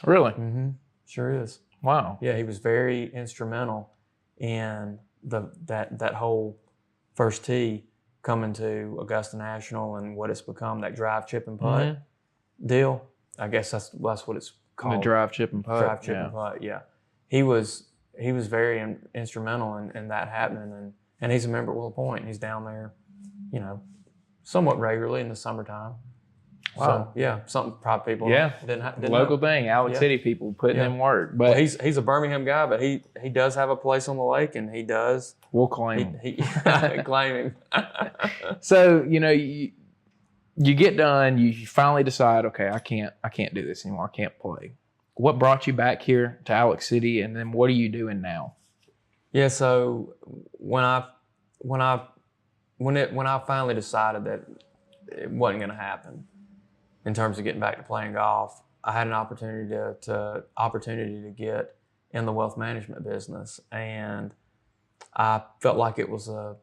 Really?
Mm-hmm. Sure is.
Wow.
Yeah, he was very instrumental in that whole first tee coming to Augusta National and what it's become, that drive, chip, and putt deal. I guess that's what it's called.
The drive, chip, and putt.
Drive, chip, and putt. Yeah, he was very instrumental in that happening, and he's a member at Willow Point. He's down there, you know, somewhat regularly in the summertime.
Wow.
So, yeah, something probably people didn't
local
know.
thing. Alex City people putting in work. But
well, he's a Birmingham guy, but he does have a place on the lake, and he does.
We'll claim him.
He claim him.
So, you know, you get done, you finally decide, okay, I can't do this anymore. I can't play. What brought you back here to Alex City, and then what are you doing now?
Yeah, so when I finally decided that it wasn't going to happen in terms of getting back to playing golf, I had an opportunity to get in the wealth management business, and I felt like it was a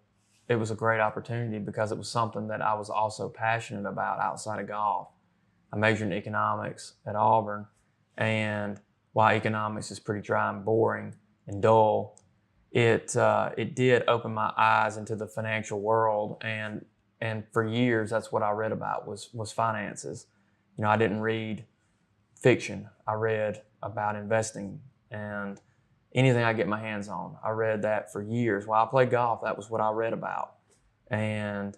great opportunity because it was something that I was also passionate about outside of golf. I majored in economics at Auburn, and while economics is pretty dry and boring and dull, it did open my eyes into the financial world, and for years that's what I read about was finances. You know, I didn't read fiction. I read about investing and anything I get my hands on. I read that for years. While I played golf, that was what I read about. And,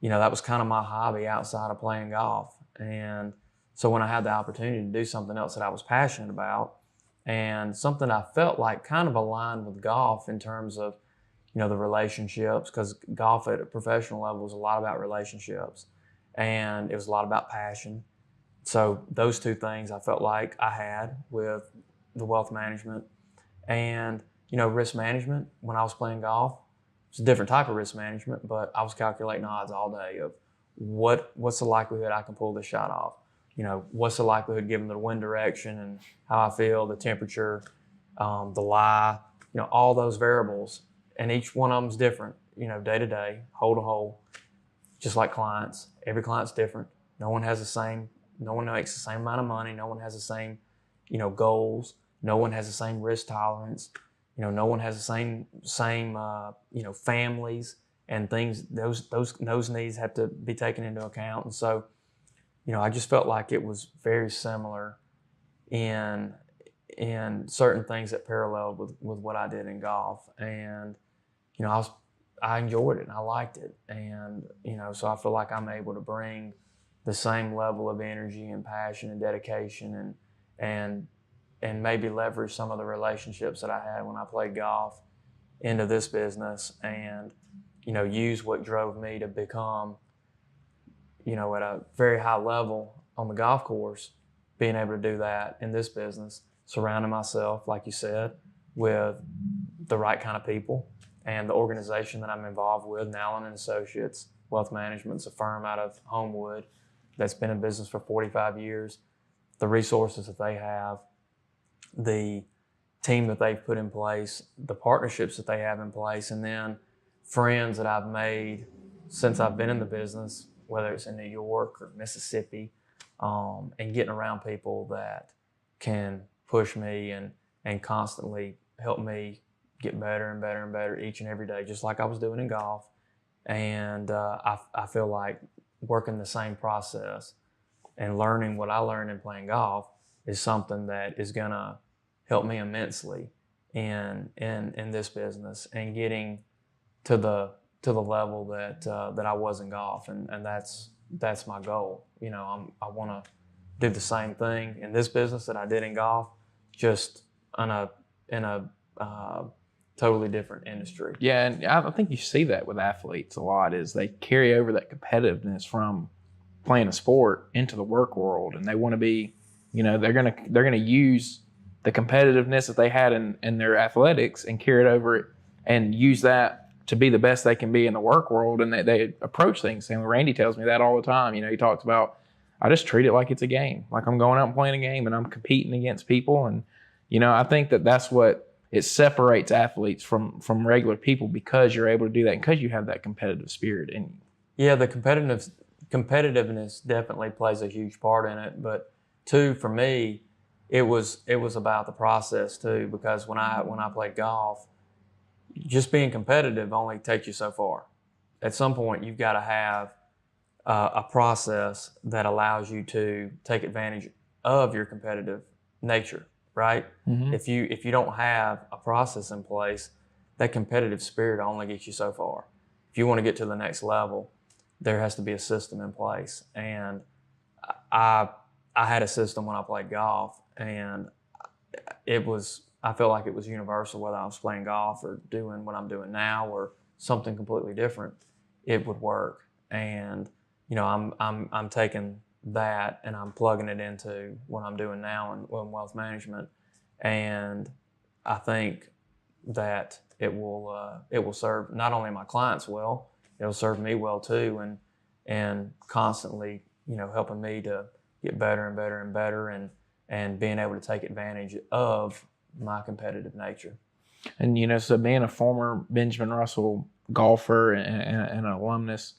you know, that was kind of my hobby outside of playing golf. And so when I had the opportunity to do something else that I was passionate about, and something I felt like kind of aligned with golf in terms of, you know, the relationships, because golf at a professional level was a lot about relationships, and it was a lot about passion. So those two things I felt like I had with the wealth management. And, you know, risk management, when I was playing golf, it's a different type of risk management, but I was calculating odds all day of what's the likelihood I can pull this shot off? You know, what's the likelihood given the wind direction and how I feel, the temperature, the lie, you know, all those variables. And each one of them's different, you know, day to day, hole to hole, just like clients. Every client's different. No one makes the same amount of money. No one has the same, you know, goals. No one has the same risk tolerance. You know, no one has the same you know, families and things. Those needs have to be taken into account. And so, you know, I just felt like it was very similar in certain things that paralleled with what I did in golf. And, you know, I enjoyed it and I liked it. And, you know, so I feel like I'm able to bring the same level of energy and passion and dedication and maybe leverage some of the relationships that I had when I played golf into this business, and use what drove me to become at a very high level on the golf course, being able to do that in this business, surrounding myself, like you said, with the right kind of people, and the organization that I'm involved with, Allen and Associates Wealth Management's a firm out of Homewood that's been in business for 45 years. The resources that they have, the team that they've put in place, the partnerships that they have in place, and then friends that I've made since I've been in the business, whether it's in New York or Mississippi, and getting around people that can push me and constantly help me get better and better and better each and every day, just like I was doing in golf. And I feel like working the same process and learning what I learned in playing golf is something that is going to help me immensely in this business and getting to the level that I was in golf, and that's my goal. I want to do the same thing in this business that I did in golf, just in a totally different industry.
Yeah, and I think you see that with athletes a lot, is they carry over that competitiveness from playing a sport into the work world, and they want to be, they're gonna use the competitiveness that they had in their athletics and carry it over and use that to be the best they can be in the work world. And they approach things. And Randy tells me that all the time. He talks about, I just treat it like it's a game, like I'm going out and playing a game and I'm competing against people. And, I think that that's it separates athletes from regular people, because you're able to do that and because you have that competitive spirit in you.
Yeah, the competitiveness definitely plays a huge part in it. But two, for me, it was about the process too, because when I played golf, just being competitive only takes you so far. At some point, you've got to have a process that allows you to take advantage of your competitive nature, right?
Mm-hmm.
If you don't have a process in place, that competitive spirit only gets you so far. If you want to get to the next level, there has to be a system in place. And I had a system when I played golf, and I feel like it was universal, whether I was playing golf or doing what I'm doing now or something completely different, it would work. And I'm taking that and I'm plugging it into what I'm doing now in wealth management, and I think that it will serve not only my clients well, it'll serve me well too, and constantly helping me to get better and better and better, and being able to take advantage of my competitive nature.
And so being a former Benjamin Russell golfer and an alumnus,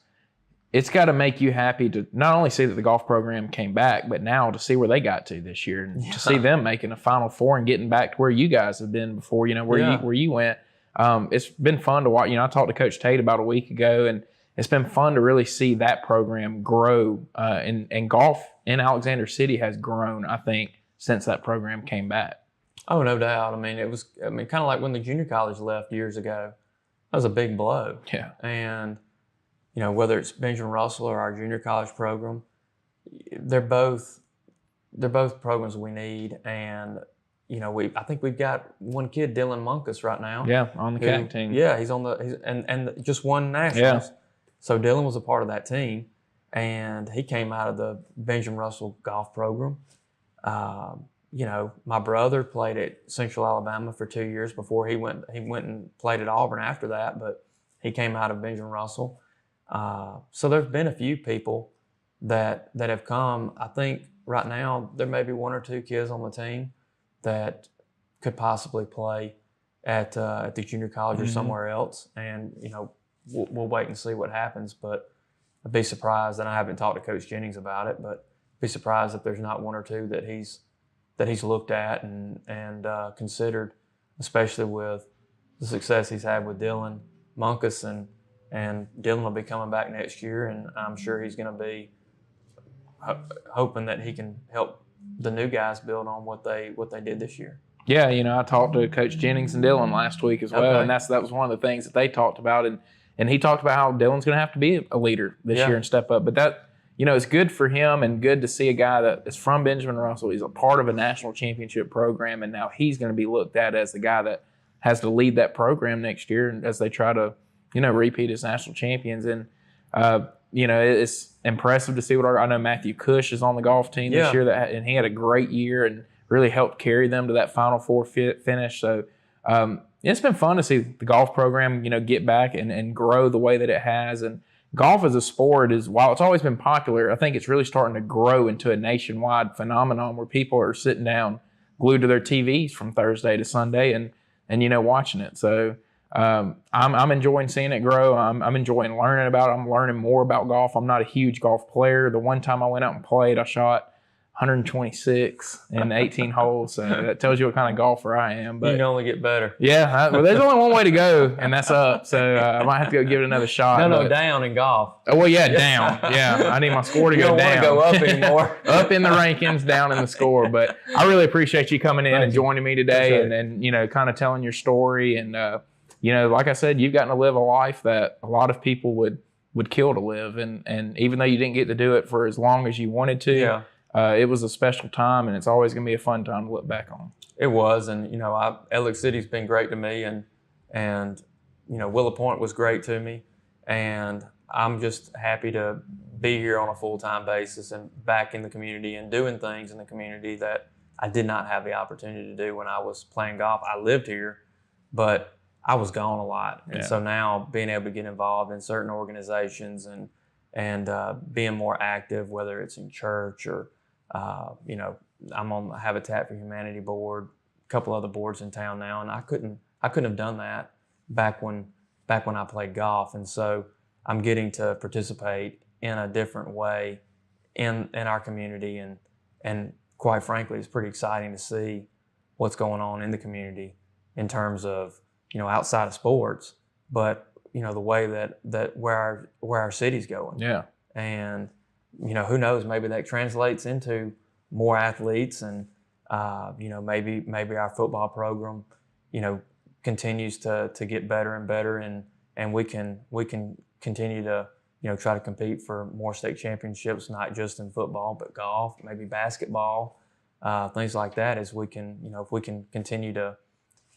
it's got to make you happy to not only see that the golf program came back, but now to see where they got to this year, and to see them making a Final Four and getting back to where you guys have been before. Where you went. It's been fun to watch. I talked to Coach Tate about a week ago, and it's been fun to really see that program grow. And golf in Alexander City has grown, I think, since that program came back.
Oh, no doubt. It was kind of like when the junior college left years ago. That was a big blow.
Yeah.
And whether it's Benjamin Russell or our junior college program, they're both programs we need. And I think we've got one kid, Dylan Munkus, right now.
Yeah, on the CAC team.
Yeah, he's and just won nationals.
Yeah.
So Dylan was a part of that team, and he came out of the Benjamin Russell golf program. My brother played at Central Alabama for 2 years before he went and played at Auburn after that, but he came out of Benjamin Russell. So there's been a few people that have come. I think right now there may be one or two kids on the team that could possibly play at the junior college or somewhere else, and we'll wait and see what happens. But I'd be surprised, and I haven't talked to Coach Jennings about it, but be surprised if there's not one or two that he's looked at and considered, especially with the success he's had with Dylan Munkus, and Dylan will be coming back next year, and I'm sure he's going to be hoping that he can help the new guys build on what they did this year.
Yeah, I talked to Coach Jennings and Dylan last week as well, and that was one of the things that they talked about, and he talked about how Dylan's going to have to be a leader this year and step up. But that it's good for him and good to see a guy that is from Benjamin Russell. He's a part of a national championship program, and now he's going to be looked at as the guy that has to lead that program next year as they try to, repeat as national champions. And, it's impressive to see I know Matthew Cush is on the golf team this year, and he had a great year and really helped carry them to that Final Four finish. So it's been fun to see the golf program, get back and grow the way that it has. And golf as a sport while it's always been popular, I think it's really starting to grow into a nationwide phenomenon where people are sitting down glued to their TVs from Thursday to Sunday and watching it. So I'm enjoying seeing it grow. I'm enjoying learning about it. I'm learning more about golf. I'm not a huge golf player. The one time I went out and played, I shot 126 in 18 holes. So that tells you what kind of golfer I am. But
you can only get better.
Yeah, well, there's only one way to go, and that's up. So I might have to go give it another shot.
No, down in golf.
Oh, well, yeah, down. Yeah, I need my score to go down.
You don't want to go up anymore.
Up in the rankings, down in the score. But I really appreciate you coming in and joining me today, and kind of telling your story. And like I said, you've gotten to live a life that a lot of people would kill to live. And even though you didn't get to do it for as long as you wanted to, it was a special time, and it's always going to be a fun time to look back on.
It was, and Alex City's been great to me, and Willow Point was great to me, and I'm just happy to be here on a full-time basis and back in the community and doing things in the community that I did not have the opportunity to do when I was playing golf. I lived here, but I was gone a lot, and so now being able to get involved in certain organizations and being more active, whether it's in church or I'm on the Habitat for Humanity board, a couple other boards in town now, and I couldn't have done that back when I played golf. And so I'm getting to participate in a different way in our community, and quite frankly, it's pretty exciting to see what's going on in the community in terms of outside of sports, but the way that where our city's going.
Yeah.
And who knows, maybe that translates into more athletes, and maybe our football program continues to get better and better, and we can continue to try to compete for more state championships, not just in football but golf, maybe basketball, things like that, as we can if we can continue to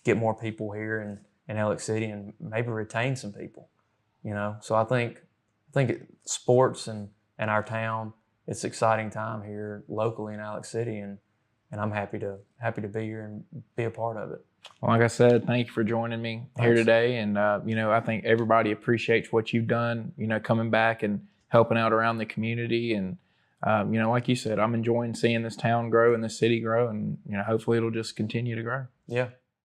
get more people here in Alex City and maybe retain some people. So I think sports and our town, it's an exciting time here locally in Alex City, and I'm happy to be here and be a part of it.
Well, like I said, thank you for joining me here today, and I think everybody appreciates what you've done. Coming back and helping out around the community, and like you said, I'm enjoying seeing this town grow and this city grow, and hopefully it'll just continue to grow.
Yeah.